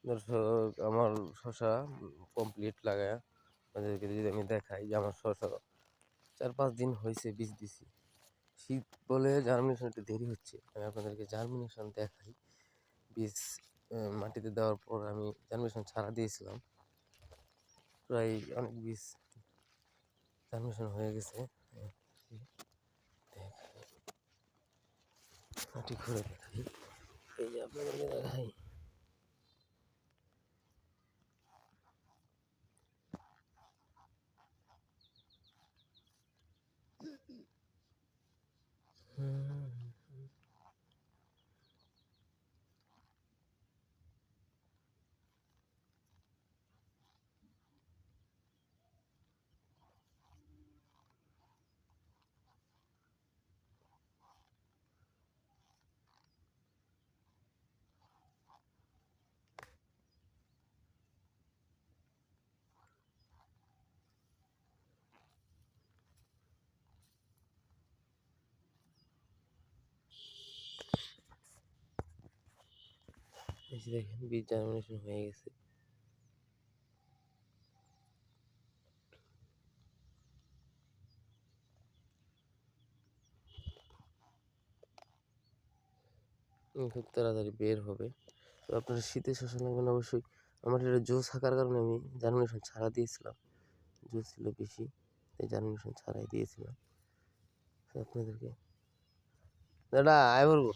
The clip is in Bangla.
দর্শক, আমার শশা কমপ্লিট লাগায় আপনাদেরকে যদি আমি দেখাই যে আমার শশা 4-5 দিন হয়েছে বীজ দিছি। শীত বলে জার্মিনেশন একটু দেরি হচ্ছে। আমি আপনাদেরকে জার্মিনেশন দেখাই। বীজ মাটিতে দেওয়ার পর আমি জার্মিনেশন ছাড়া দিয়েছিলাম, প্রায় অনেক বীজ জার্মিনেশন হয়ে গেছে। মাটি খুঁড়ে দেখাই, এই যে আপনাদেরকে দেখাই। এই যে দেখেন, বীজ জার্মিনেশন হয়ে গেছে। খুব তাড়াতাড়ি বের হবে। তো আপনারা শীতে শশা লাগবেন অবশ্যই। আমার এটা জোস থাকার কারণে আমি জার্মিনেশন ছাড়া দিয়েছিলাম। জোস ছিল বেশি, তাই জার্মিনেশন ছাড়াই দিয়েছিলাম। তো আপনাদেরকে দাদা আয় বলবো।